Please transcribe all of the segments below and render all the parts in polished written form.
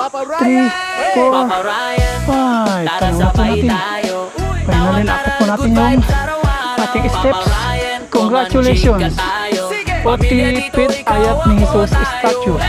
3, 4, 5. Tanawa po natin. Finally, nakit po natin yung ating steps. Congratulations! 40 feet ayat ni Jesus statue.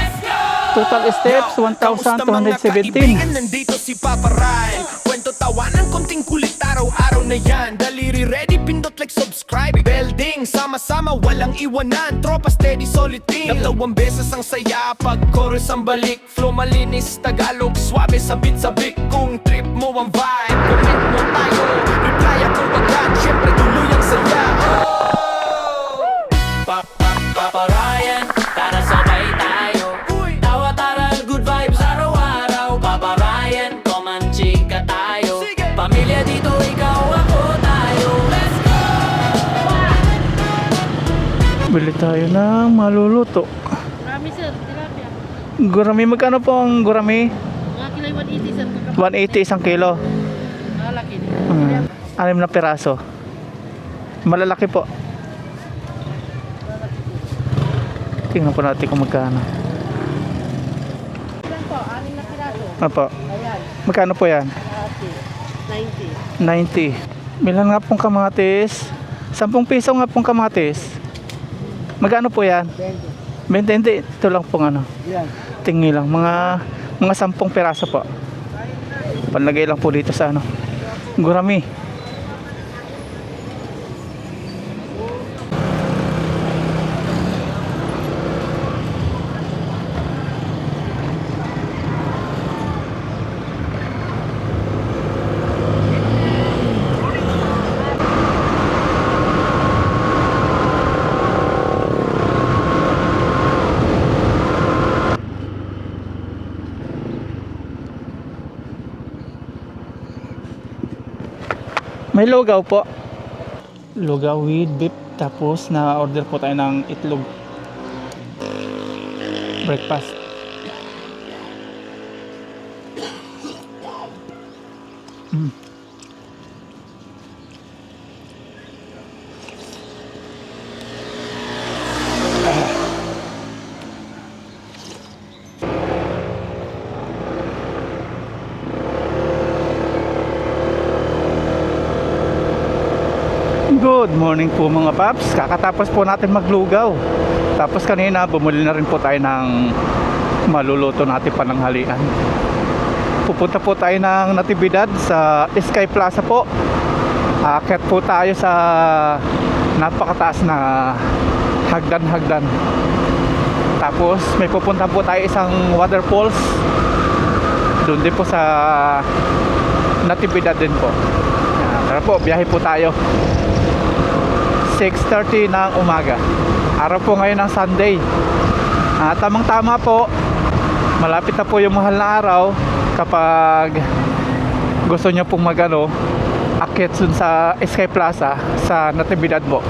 Total steps, 1,217. Nandito si Papa Ryan. Kwento tawanan, konting kulit araw-araw na yan. Daliri ready, pindot like subscribe. Belding, sama-sama, walang iwanan. Tropa steady, solid team. Dalawang beses ang saya pag chorus ang balik. Flow malinis, Tagalog, swabe, sabit-sabik. Kung trip mo ang vibe, comment mo tayo. Reply ako agad, syempre tuloy ang saya. Papa Ryan, tara sabay tayo. Tawa taral, good vibes araw-araw. Papa Ryan, kumanchika tayo. Pamilya dito, ikaw ako tayo. Let's go! Bili tayo ng maluluto. Marami sir, tilapia. Gurami, magkano po ang gurami? Mga kilo 180 sir. 180 isang kilo. Malaki din. 6 na piraso. Malalaki po. Tingnan po natin kung magkano. Ilan po? 6 na piraso. Apo. Ayan, Magkano po yan? 90. 90. Bilan nga pong kamatis. 10 piso nga pong kamatis. Magkano po yan? 20. Hindi. Ito lang pong ano. Yan. Tingi lang. Mga 10 piraso po. Panlagay lang po dito sa ano. Gurami. May lugaw po. Lugaw with beef. Tapos na order po tayo ng itlog. Breakfast. Good morning po mga paps. Kakatapos po natin maglugaw. Tapos kanina bumuli na rin po tayo ng maluluto natin pananghalian. Pupunta po tayo ng Natividad sa Sky Plaza po. Aakyat po tayo sa napakataas na hagdan-hagdan. Tapos may pupunta po tayo isang waterfalls. Doon din po sa Natividad din po. Tara po, biyahe po tayo. 6:30 ng umaga. Araw po ngayon ng Sunday. Tamang-tama po. Malapit na po yung mahal na araw. Kapag gusto nyo pong akyat dun sa Sky Plaza sa Natividad po.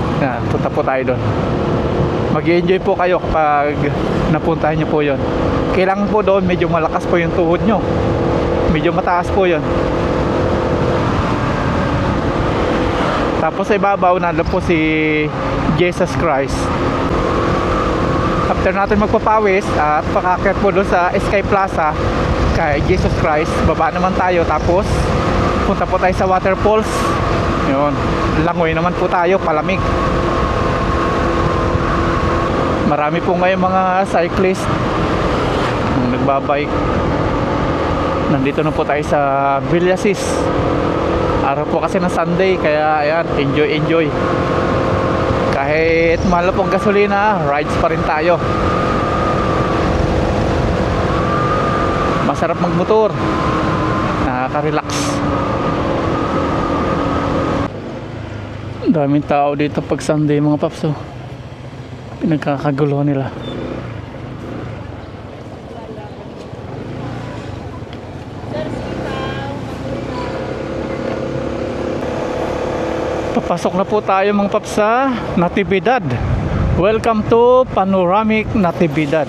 Punta po tayo doon. Mag-i-enjoy po kayo kapag napuntahan nyo po yon. Kailangan po doon medyo malakas po yung tuhod nyo. Medyo mataas po yon. Tapos sa ibabaw nandun po si Jesus Christ. After natin magpapawis at pakakyat po doon sa Sky Plaza kay Jesus Christ, baba naman tayo. Tapos punta po tayo sa waterfalls. Yun, langoy naman po tayo, palamig. Marami po ngayon mga cyclist nagbabike. Nandito na po tayo sa Villasis. Araw po kasi ng Sunday, kaya ayan, enjoy. Kahit mahal pong gasolina, rides pa rin tayo. Masarap magmotor. Nakaka-relax. Daming tao dito pag Sunday mga paps. Pinagkakagulo nila. Papasok na po tayo mga paps sa Natividad. Welcome to Panoramic Natividad.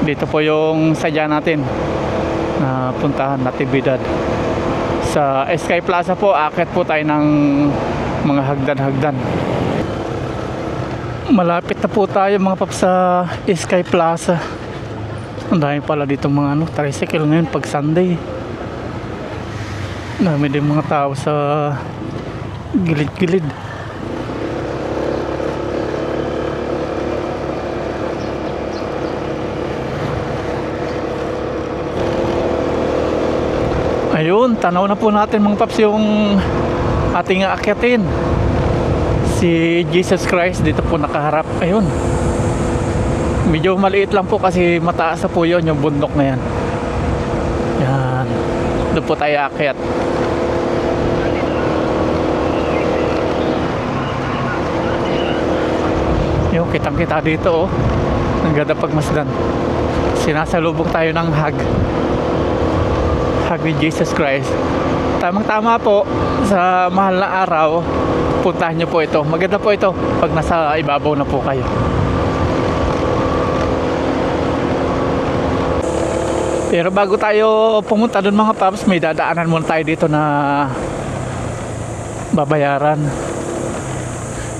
Dito po yung sadya natin na puntahan Natividad. Sa Sky Plaza po, aakyat po tayo ng mga hagdan-hagdan. Malapit na po tayo mga paps sa Sky Plaza. Ang dami pala dito mga ano, tricycle ngayon pag Sunday. Dami din mga tao sa gilid-gilid. Ayun, tanaw na po natin mga paps yung ating aakyatin. Si Jesus Christ dito po nakaharap. Ayun. Medyo maliit lang po kasi mataas na po yun yung bundok na yan. Yan. Doon po tayo aakyat. Yung kitang kita dito oh. Ang ganda pagmasdan. Sinasalubong tayo ng hug with Jesus Christ. Tamang tama po sa mahal na araw. Puntahan nyo po ito. Maganda po ito pag nasa ibabaw na po kayo. Pero bago tayo pumunta doon mga paps, may dadaanan muna tayo dito na babayaran.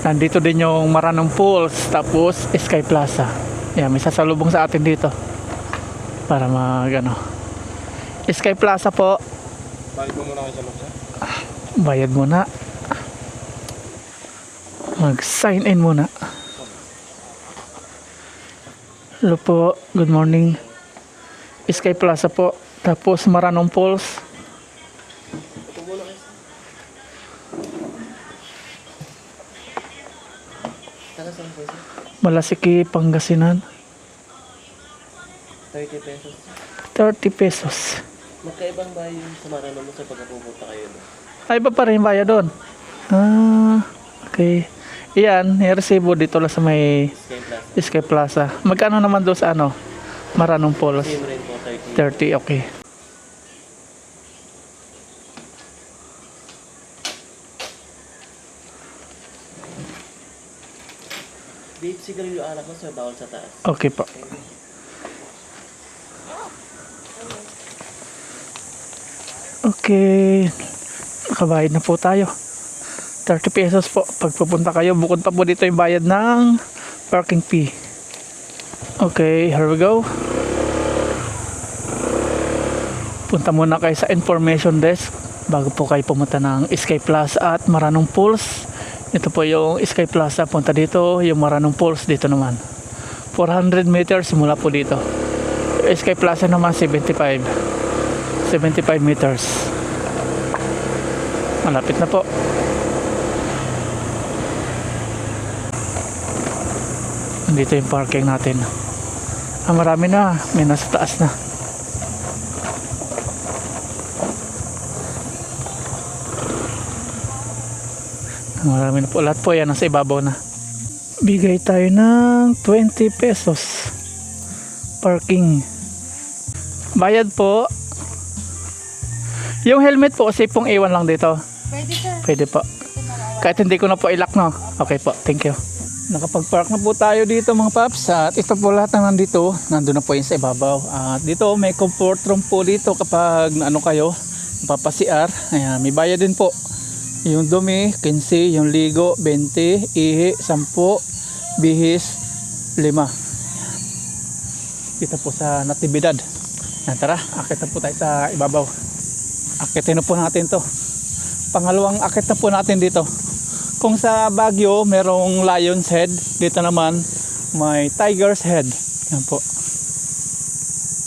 Nandito din yung Maranong Falls, tapos Sky Plaza. Yan, may sasalubong sa atin dito para magano. Sky Plaza po. Bayad mo muna kayo sa loob, sir. Bayad muna. Mag-sign in muna. Hello po, good morning. Sky Plaza po. Tapos Maranong Falls. Ito muna kayo, sir. Taga saan po, sir? Malasiki, Pangasinan. 30 pesos. 30 pesos. Magkaibang ba yung Maranong mo sa pagkapupunta kayo doon? Ay, iba pa rin bayad doon. Ah, okay. Iyan, resibo dito lang sa may Sky Plaza. Sky Plaza. Magkano naman doon sa ano? Maranong Falls? Same rin po, 30. 30, okay. Babe, sigarilyo alak mo, sir. Bawal sa taas. Okay po. Okay. Nakabayad na po tayo. 30 pesos po pag pupunta kayo. Bukod pa po dito yung bayad ng parking fee. Okay, here we go. Punta muna kayo sa information desk bago po kayo pumunta ng Sky Plaza at Maranong Falls. Ito po yung Sky Plaza. Punta dito. Yung Maranong Falls dito naman. 400 meters mula po dito. Sky Plaza naman 75 meters. Malapit na po. Dito yung parking natin. Marami na. May nasa taas na. Marami na po. Lahat po yan nasa ibabaw na. Bigay tayo ng 20 pesos. Parking. Bayad po. Yung helmet po, safe pong iwan lang dito. Pwede sir. Pwede po. Kahit hindi ko na po ilak, no? Okay po, thank you. Nakapag-park na po tayo dito mga paps. At ito po lahat na nandito. Nandun na po yung sa ibabaw. At dito may comfort room po dito kapag ano kayo, papasiar. Ayan, may bayad din po. Yung dumi, 15, yung ligo, 20, ihi, 10, bihis, 5. Dito po sa Natividad. Yan, tara, akit na po tayo sa ibabaw. Akitin na po natin to. Pangalawang akit na po natin dito. Kung sa Baguio merong Lion's Head, dito naman may Tiger's Head. Yan po,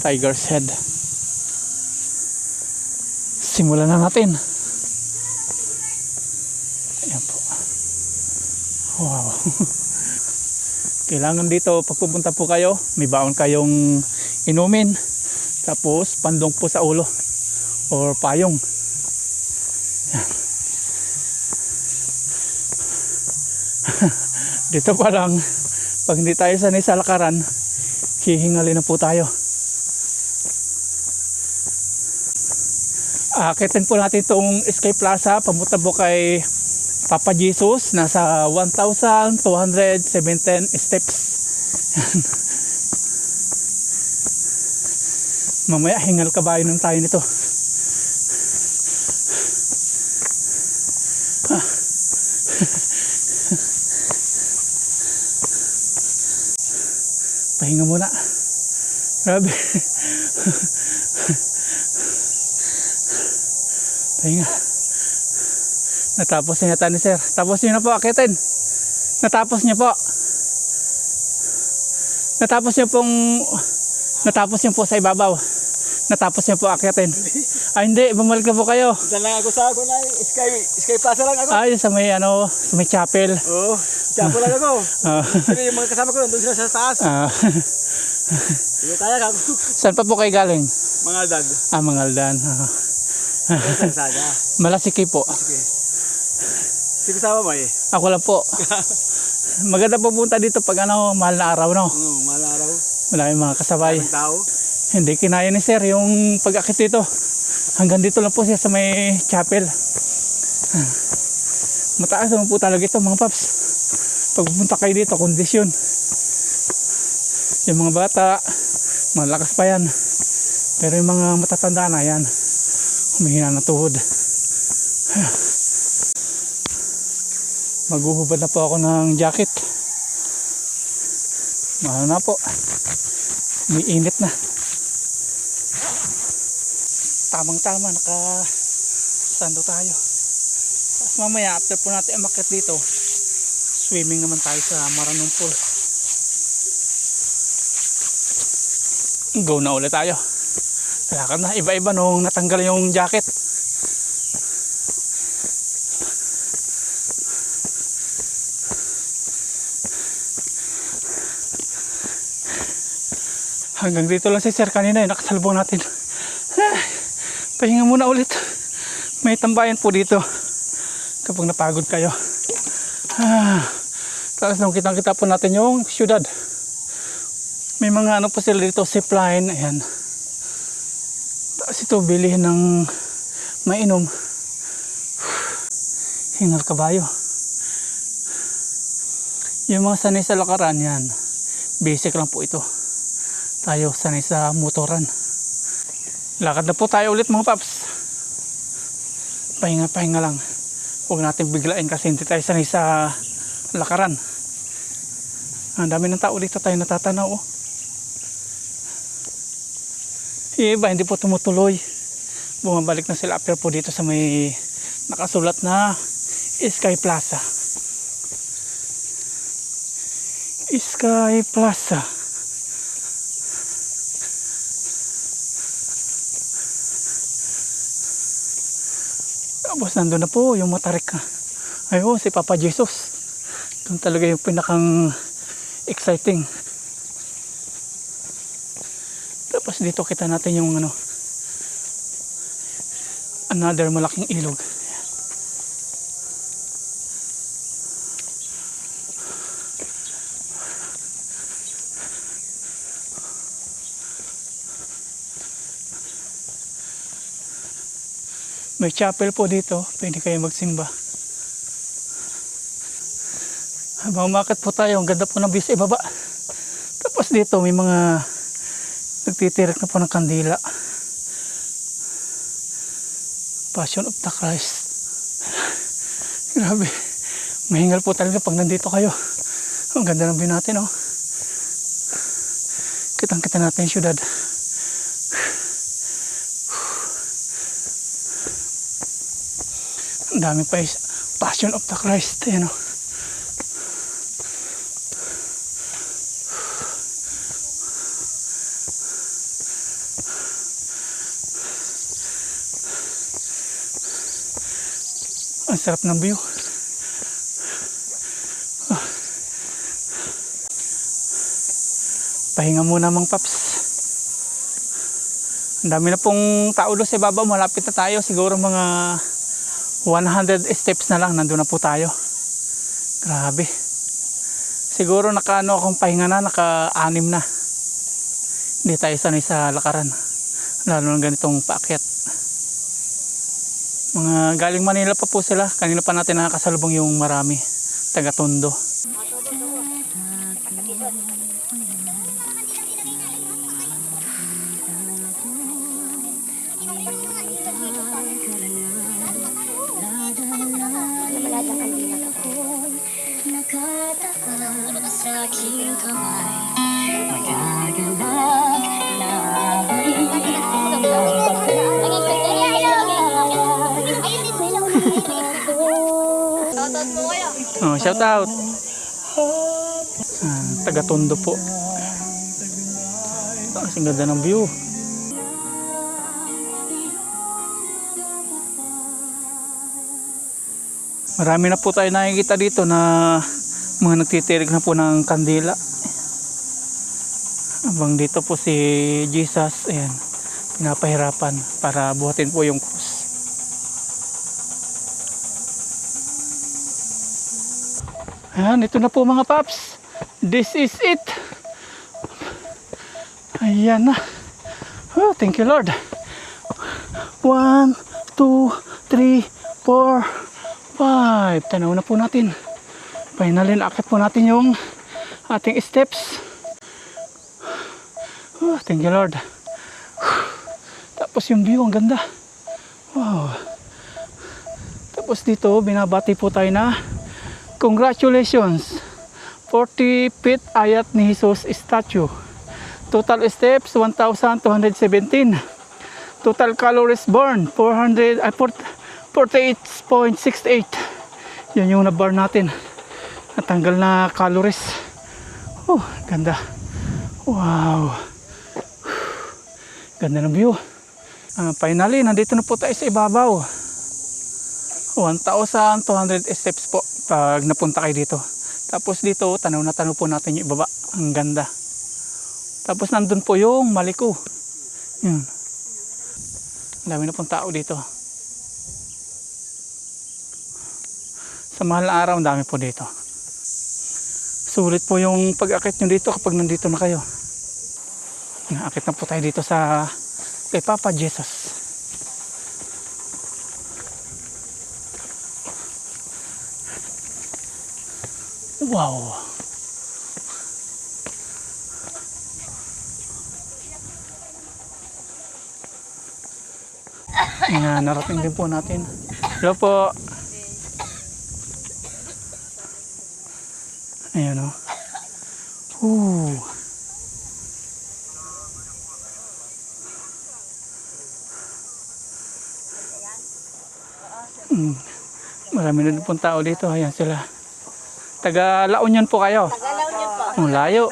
Tiger's Head. Simulan na natin. Yan po. Wow. Kailangan dito pag pupunta po kayo, may baon kayong inumin. Tapos pandong po sa ulo or payong. Yan. Dito pa lang, pag hindi tayo sanay sa lakaran, hihingali na po tayo. Akitin po natin itong Sky Plaza, pamunta po kay Papa Jesus, nasa 1,217 steps. Mamaya hingal kabayo ng tayo nito. Pahinga muna. Grabe. Pahinga. Natapos niya ni sir. Tapos niyo na po akitin. Natapos niyo po. Natapos niyo po sa ibabaw. Natapos niyo po akitin. Ay hindi, bumalik na po kayo. Diyan lang ako sa Sky Plaza lang ako. Ay, sa may sa may chapel. Oo, Chapo lang ako. Ah. Pero yung mga kasama ko nandun sila sa taas. Ah. Hindi kaya ka. Saan pa po kayo galing? Mga dag. Mangaldan. Sa Saga. Malasiki po. Sige. Sige kasama mo eh. Ako lang po. Maganda po punta dito pag mahal na araw, no? Oo, mahal araw. Maraming mga kasabay. Ang tao. Hindi kinaya ni sir yung pag-akit dito. Hanggang dito lang po siya sa may chapel. Mataas naman po talaga ito mga paps. Pag pupunta kayo dito, kondisyon. Yung mga bata, malakas pa yan. Pero yung mga matatanda na yan, humihina na tuhod. Maghuhubad na po ako ng jacket. Mahal na po. May init na. Tamang-tama, naka-sando tayo. Tapos mamaya, after po natin umakyat dito, swimming naman tayo sa Maranong Pool. Go na ulit tayo. Lakad na, iba-iba nung natanggal yung jacket. Hanggang dito lang si sir kanina, nakasalubong natin. Pahinga muna ulit. May tambayan po dito kapag napagod kayo. Tapos nung kitang-kita po natin yung syudad. May mga po sila dito, zipline. Ayan. Tapos ito, bilihin ng mainom. Hingal kabayo. Yung mga sanay sa lakaran, yan. Basic lang po ito. Tayo sanay sa motoran. Lakad na po tayo ulit mga paps. Pahinga lang. Huwag natin biglain kasi hindi tayo sanay sa lakaran. Ang dami ng tao dito tayo natatanaw. Oh. Iba hindi po tumutuloy. Bumabalik na sila after po dito sa may nakasulat na Sky Plaza. Sky Plaza. Tapos nandun na po yung matarik. Ayun, si Papa Jesus. Doon talaga yung pinakang exciting. Tapos dito kita natin yung another malaking ilog. May chapel po dito, pwede kayo magsimba. Habang umakyat po tayo, ang ganda po ng view sa ibaba. Tapos dito may mga nagtitirik na po ng kandila. Passion of the Christ. Grabe. Mahingal po talaga pag nandito kayo. Ang ganda ng view natin, oh. Kitang-kita natin yung syudad. Ang dami pa is Passion of the Christ. Ayan, oh. Ang sarap ng view. Pahinga muna mga paps. Ang dami na pong tao doon sa ibabaw. Malapit na tayo. Siguro mga 100 steps na lang. Nandun na po tayo. Grabe. Siguro akong pahinga na. Naka-6 na. Hindi tayo sanay sa lakaran. Lalo ng ganitong paakyat. Mga galing Manila pa po sila. Kanina pa natin nakakasalubong yung marami. Taga Tondo. Nakataas sa aking kamay, magagalak Oh, shout out. Taga Tondo po. Ang ganda ng view. Marami na po tayo nakikita dito na mga nagtitirik na po ng kandila. Abang dito po si Jesus, ayan, pinapahirapan para buhatin po yung krus. Ayan, ito na po mga paps. This is it. Ayan na. Oh, thank you Lord. 1, 2, 3, 4, 5. Tanaw na po natin. Finally, naakit po natin yung ating steps. Oh, thank you Lord. Tapos yung view, ang ganda. Wow. Tapos dito, binabati po tayo na congratulations. 40 feet ayat ni Jesus statue. Total steps, 1,217. Total calories burned, 48.68. Yan yung na-burn natin. Natanggal na calories. Oh, ganda. Wow. Ganda ng view. Finally, nandito na po tayo sa ibabaw. 1,200 steps po pag napunta kayo dito. Tapos dito, tanaw na tanaw po natin yung ibaba. Ang ganda. Tapos nandun po yung Maliko. Yun. Ang dami na pong tao dito. Sa mahal na araw, ang dami po dito. Sulit po yung pag-akit nyo dito kapag nandito na kayo. Akit na po tayo dito sa kay Papa Jesus. Wow. Ayan, narating din po natin. Hello po. Ayan o. Marami na din pong tao dito. Ayan sila. Taga La Union po kayo. Taga La Union po. Ang layo.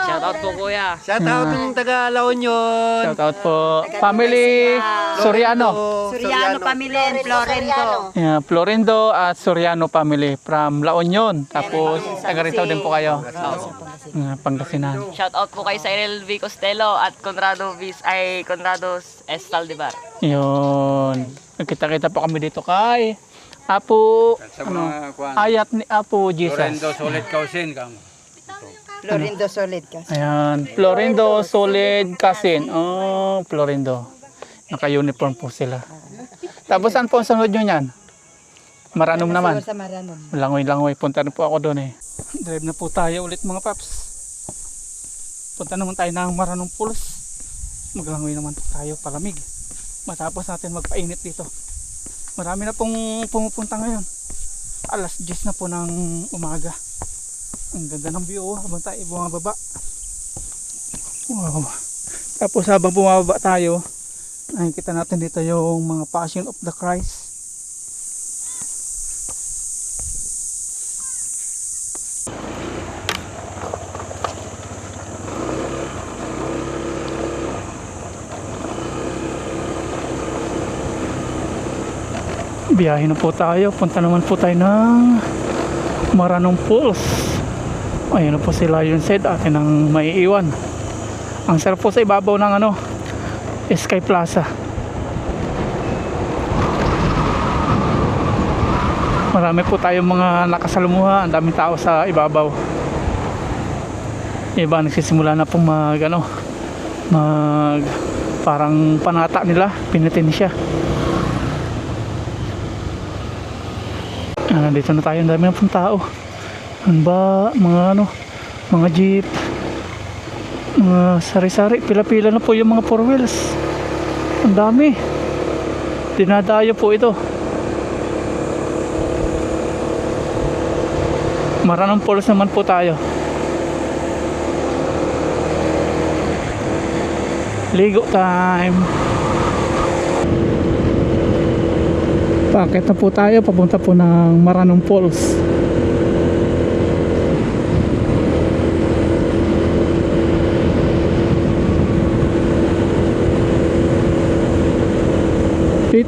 Shoutout po kuya. Shoutout ng taga La Union. Shout out po. Family Soriano. Soriano family and Florendo. Yeah, Florendo at Soriano family from La Union. Tapos taga rito din po kayo. Pangasinan. Shoutout po kay sa LLV Costello at Conrado Estaldivar. Yun. Nagkita-kita po kami dito kay Apo, ayat ni Apo Jesus. Florendo Solid Kausin kang. Florendo solid kasi. Ayan, Florendo Solid Kasin. Oh, Florendo. Naka-uniform po sila. Tapos saan po ang sunod nyo yan? Maranong naman. Sa Maranon. Langoy-langoy. Punta rin po ako doon eh. Drive na po tayo ulit mga paps. Punta naman tayo ng Maranong Falls. Maglangoy naman po tayo, palamig. Matapos natin magpainit dito. Marami na pong pumupunta ngayon. Alas 10 na po ng umaga. Ang ganda ng view habang tayo bumababa. Wow. Tapos habang bumababa tayo, nakikita natin dito yung mga Passion of the Christ. Biyahe na po tayo. Punta naman po tayo ng Maranong Falls. Ayun na po si Lion Said. Atin ang maiiwan. Ang sarap po sa ibabaw ng Sky Plaza. Marami po tayong mga nakasalumuha. Ang daming tao sa ibabaw. Iba nagsisimula na pong parang panata nila. Pinitin siya. Nandito na tayo, ang dami na pong tao. Ano ba, mga jeep, mga sari-sari, pila-pila na po yung mga four wheels. Ang dami. Dinadayo po ito. Maranong Falls naman po tayo. Ligo time. Paakit na po tayo, papunta po ng Maranong Falls.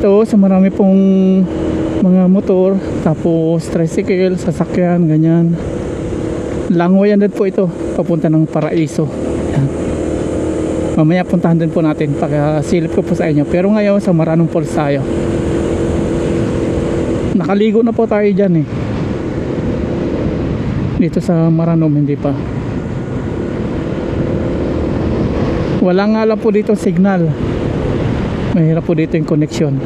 dito sa marami pong mga motor, tapos tricycle, sasakyan, ganyan. Langoy din po ito, papunta ng Paraiso. Yan. Mamaya puntahan din po natin, pagkasilip ko po sa inyo. Pero ngayon sa Maranong Falls tayo. Nakaligo na po tayo dyan eh. Dito sa Maranom hindi pa. Wala nga lang po dito signal. Mahirap po dito yung connection.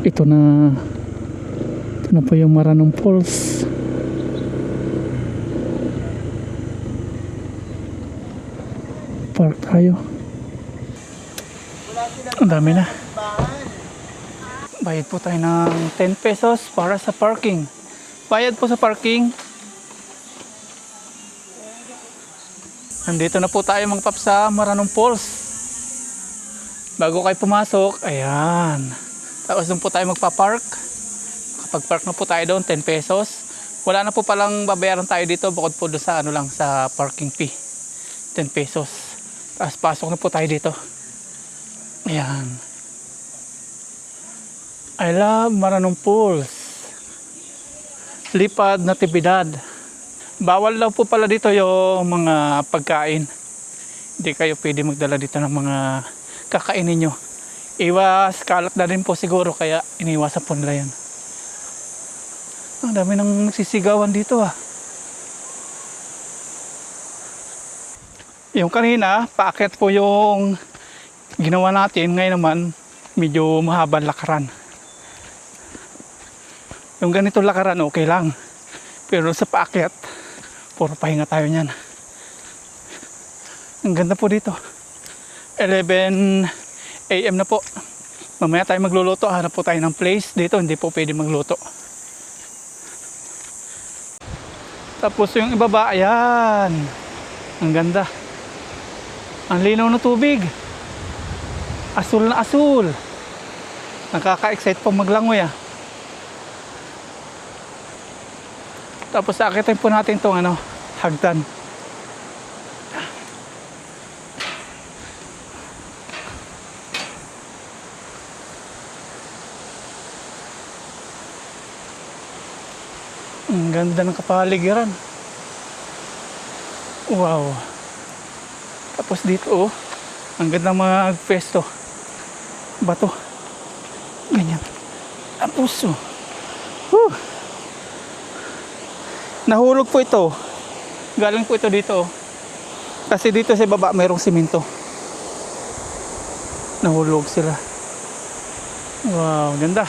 Ito na po yung Maranong Falls. Park tayo. Ang dami na. Bayad po tayo ng 10 pesos para sa parking. Bayad po sa parking. Nandito na po tayo mga paps sa Maranong Falls. Bago kayo pumasok, ayan. Tapos doon po tayo magpa-park. Kapag park na po tayo doon, 10 pesos. Wala na po palang babayaran tayo dito bukod po doon sa sa parking fee. 10 pesos. Tapos pasok na po tayo dito. Ayan. I love Maranong Falls. Lipad Natividad. Bawal daw po pala dito yung mga pagkain. Hindi kayo pwede magdala dito ng mga kakainin nyo. Iwas, kalat na rin po siguro kaya iniwasan po nila yan. Ang dami nang nagsisigawan dito ah. Yung kanina, paakyat po yung ginawa natin. Ngayon naman, medyo mahabang lakaran. Yung ganito lakaran, okay lang. Pero sa paakyat, puro pahinga tayo niyan. Ang ganda po dito. 11 AM na po. Mamaya tayo magluluto. Hanap po tayo ng place. Dito hindi po pwede magluto. Tapos yung ibaba, ayan. Ang ganda. Ang linaw ng tubig. Asul na asul. Nakaka-excite po maglangoy ah. Tapos akitin po natin itong hagdan. Ang ganda ng kapaligiran. Wow. Tapos dito ang ganda mga pesto. Bato. Ganyan. Ang puso. Whew. Nahulog po ito. Galing po ito dito. Kasi dito sa baba mayroong simento. Nahulog sila. Wow, ganda.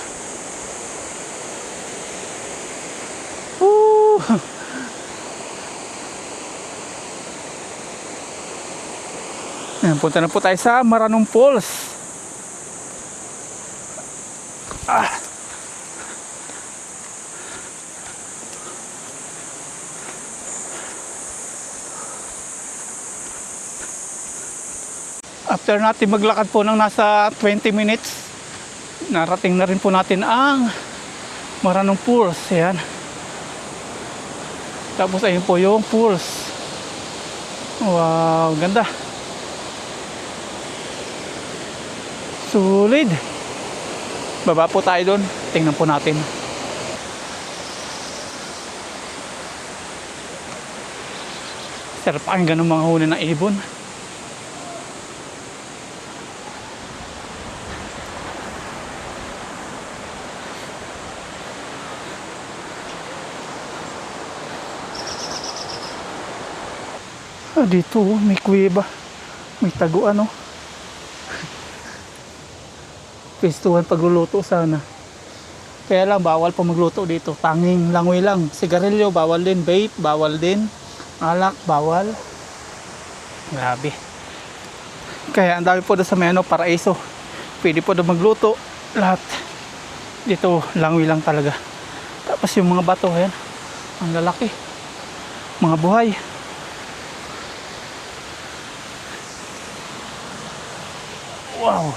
Woo! Ayan, punta na po tayo sa Maranong Falls. After natin maglakad po ng nasa 20 minutes, narating na rin po natin ang Maranong Falls. Ayan. Tapos ayun po yung falls. Wow, ganda. Solid. Baba po tayo doon. Tingnan po natin. Sarap ang ganun mga huni ng ibon. Dito may kuweba, may taguan Pistuhan pagluluto sana. Kaya lang bawal pa magluto dito, tanging langoy lang. Sigarilyo bawal din, vape bawal din, alak bawal. Grabe. Kaya ang dami po doon sa may Paraiso, pwede po doon magluto lahat. Dito langoy lang talaga. Tapos yung mga bato yan, ang lalaki, mga buhay. Wow.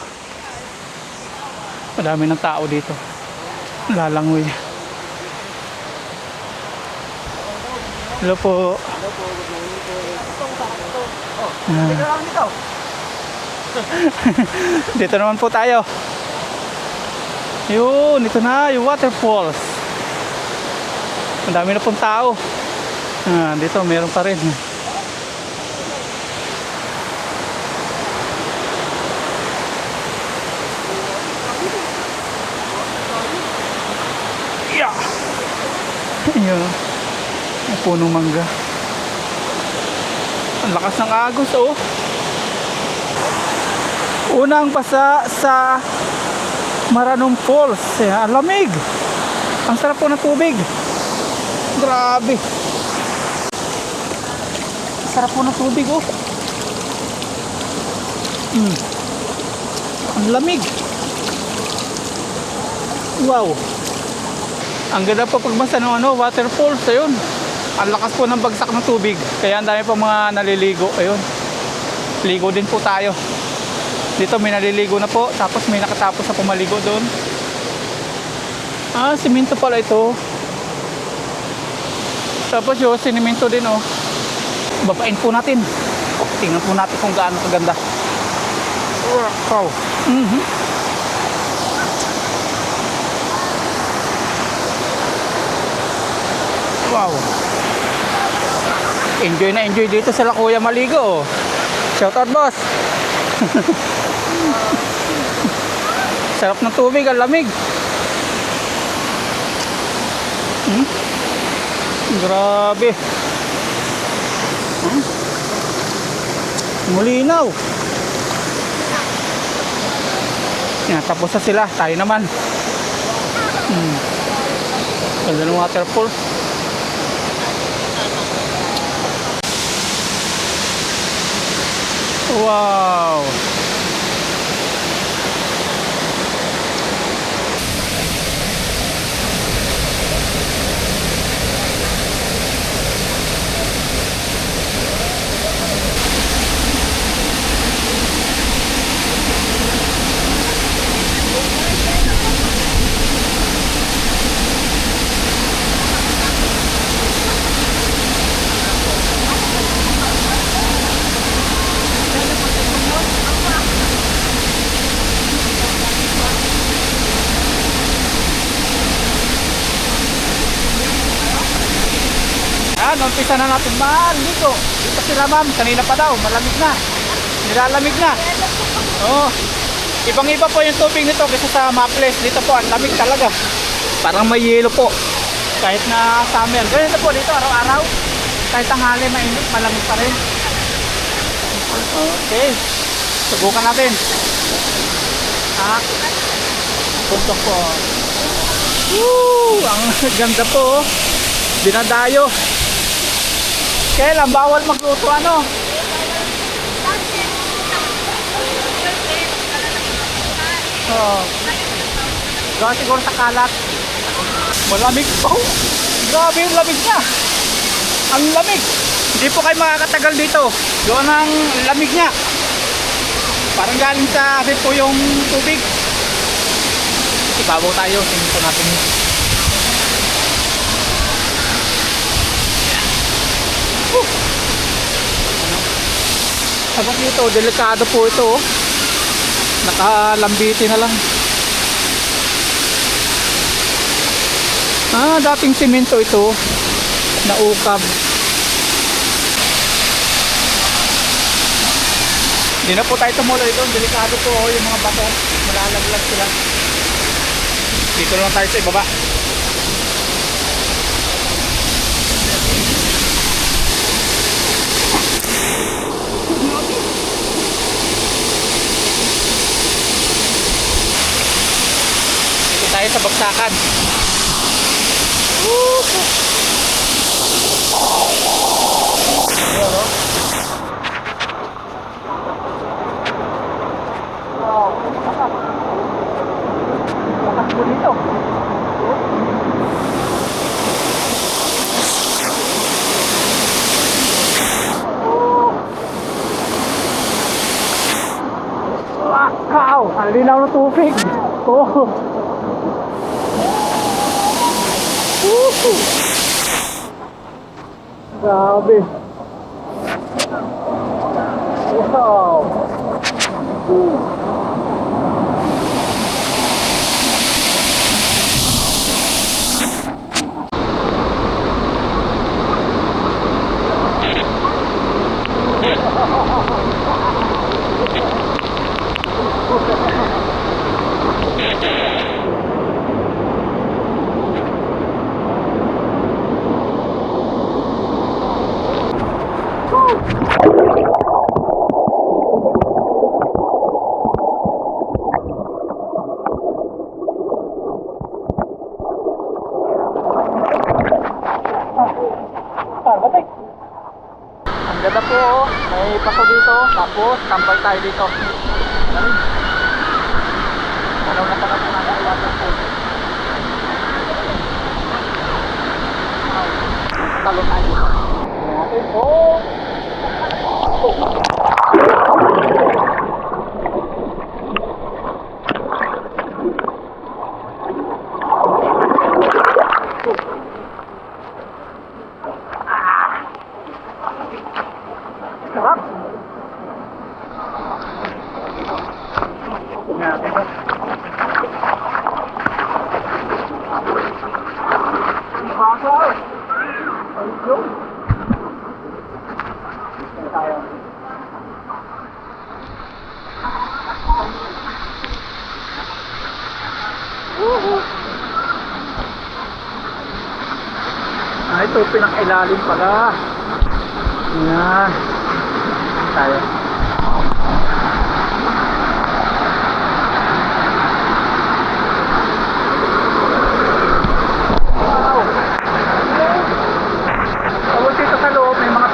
Madami ng tao dito. Lalangoy. Hello po. Dito naman po tayo. Yun, ito na yung waterfalls. Ang dami na pong tao. Dito meron pa rin. Yeah. Ayun. May punong mangga. Ang lakas ng agos, oh. Unang basa sa Maranong Falls. Ang lamig. Ang sarap po ng tubig. Grabe. Ang sarap po ng tubig, oh. Ang lamig. Wow. Ang ganda po pagbasa ng waterfalls. Ayun. Ang lakas po ng bagsak ng tubig. Kaya ang dami po mga naliligo. Ayun. Ligo din po tayo. Dito may naliligo na po. Tapos may nakatapos na pumaligo doon. Simento pala ito. Tapos yung sinimento din, oh. Babain po natin. Tingnan po natin kung gaano kaganda. Wow. Wow. Enjoy na enjoy dito sa Kuya maligo, oh. Shout out, boss. Sarap ng tubig, ang lamig. Grabe. Mulinaw. Yan, tapos na sila. Tayo naman. Ganda ng waterfall. Wow. Umpisa na natin maligo. Dito sila, ma'am. Kanina pa daw. Malamig na. Nilalamig na. Oh. Ibang-iba po yung tubig nito kaysa sa Maples. Dito po, ang lamig talaga. Parang may yelo po. Kahit na summer. Ganito po dito, araw-araw. Kahit tanghali, mainit, malamig pa rin. Okay. Subukan natin. Puntok po. Woo! Ang ganda po. Dinadayo. Kailan bawal magluto, ano? Gawa siguro sa kalat. Malamig po. Grabe yung lamig niya. Ang lamig. Hindi po kayo makakatagal dito. Gawa ng lamig niya. Parang galing sa asin po yung tubig. Ibabaw tayo. Tingnan po natin. Sabak dito, delikado po ito. Nakalambiti na lang. Dating simento ito. Naukab. Hindi na po tayo tumuloy doon. Delikado po yung mga bato. Malalaglag sila. Dito lang tayo sa ibaba. Tayo sa bagsakan. Lakas po dito. Wow! Ang linaw ng tubig. Oh. Grabe. Wow. Ang ganda po, oh. May paso dito, tapos tambay tayo dito. Ano na pala po natin waterfall. Talon tayo dito. Natin po. Sarap. Ito pinakailalim pala. Yan. Tayo. Wow. Tapos dito sa loob may mga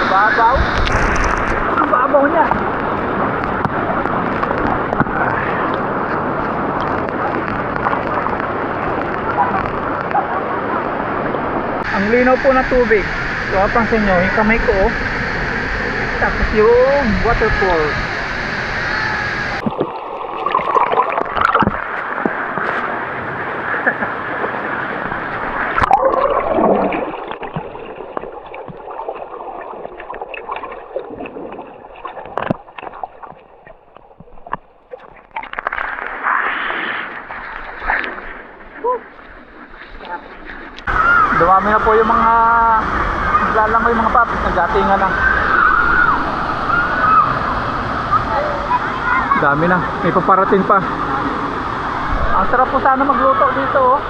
babaw. Ang babaw niya. Ang linaw po na tubig. So, pansin nyo, yung kamay ko, oh. Tapos yung waterfall. Dumami na po yung mga naglalangoy mga paps, nagatingan na. Dami na, may paparating pa. Ang sarap po sana magluto dito, oh.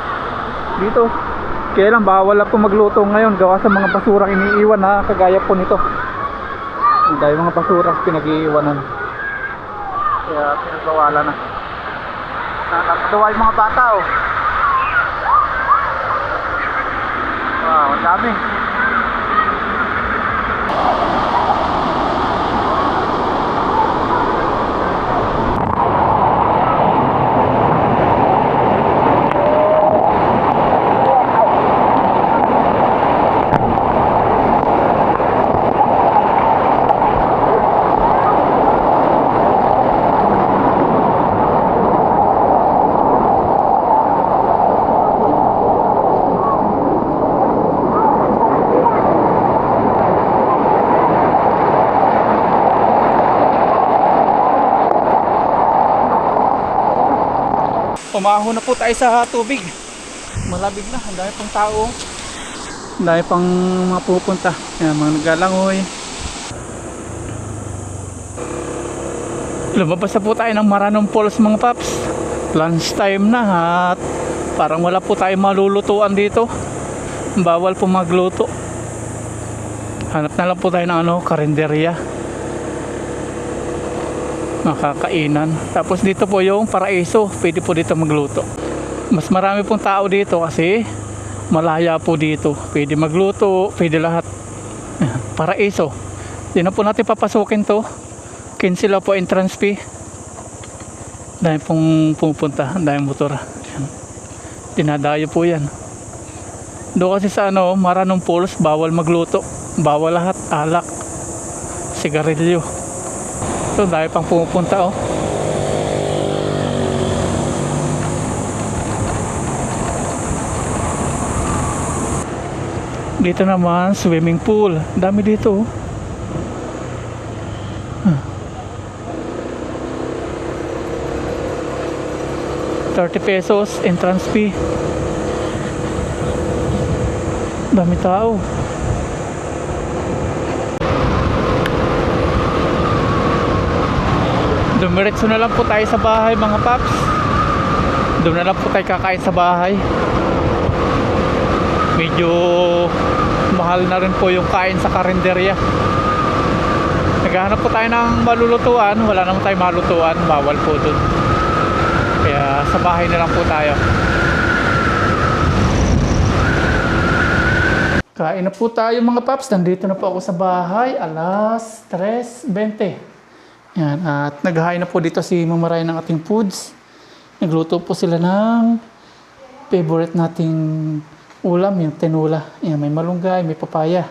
Dito. Kaya lang bawal ako magluto ngayon gawa sa mga basurang iniiwan na kagaya po nito. Dahil mga basurang pinag-iiwanan. Kaya pinagbawalan na. Nakakatawa yung mga bata, oh. Wow, ang dami. Umahon na po tayo sa tubig. Malabig na, ang dami pang tao. Ang dami pang mga pupunta. Yan, mga naglalangoy. Lumabas na po tayo ng Maranong Falls mga paps. Lunch time na at Parang wala po tayong malulutuan dito. Bawal po magluto. Hanap na lang po tayo ng karinderya. Makakainan. Tapos dito po yung paraiso. Pwede po dito magluto. Mas marami pong tao dito kasi malaya po dito. Pwede magluto, pwede lahat. Paraiso. Di na po natin papasukin to. 15 lang po entrance fee. Dahil pong pupunta. Dahil motor. Yan. Dinadayo po yan. Doon kasi sa Maranong Falls, bawal magluto. Bawal lahat. Alak. Sigarilyo. So dahil pang pumupunta Dito naman, swimming pool. Dami dito. 30 pesos entrance fee. Dami tao. Dumiretso na lang po tayo sa bahay mga paps. Doon na lang po tayo kakain sa bahay. Medyo mahal na rin po yung kain sa karinderya. Naghahanap po tayo ng malulutuan. Wala naman tayo malutuan. Bawal po dun. Kaya sa bahay na lang po tayo. Kain na po tayo mga paps. Nandito na po ako sa bahay. Alas 3:20. Yan. At naghahain na po dito si Mama Ryan ng ating foods. Nagluto po sila ng favorite nating ulam, yung tinula. Yan, may malunggay, may papaya.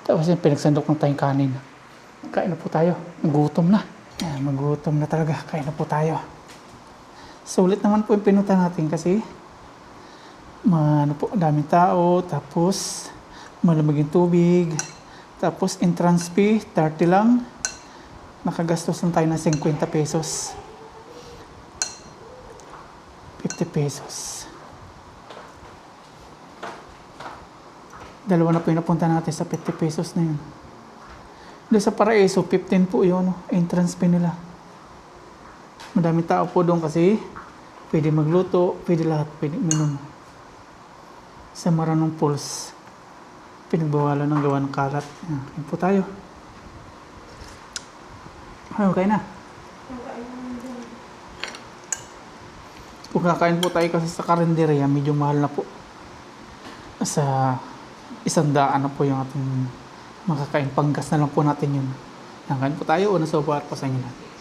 Tapos yung pinagsandok ng tayong kanin. Kain na po tayo. Magutom na. Yan, magutom na talaga. Kain na po tayo. Sulit naman po yung pinunta natin kasi daming tao, tapos malamig yung tubig, tapos entrance fee 30 lang. Nakagastos lang tayo ng 50 pesos, 50 pesos. Dalawa na po yung napunta natin sa 50 pesos na yun. Doon sa Paraiso 15 po yun, entrance fee nila. Madaming tao po doon kasi pwede magluto, pwede lahat, pwede minom. Sa Maranong Falls, pinagbawalan ng gawa ng kalat. Yan po tayo. Okay na. Kung kakain po tayo kasi sa karinderya, medyo mahal na po. Sa 100 na po yung ating makakain. Panggas na lang po natin yun. Kain po tayo o nasa upat pa sa inyo na.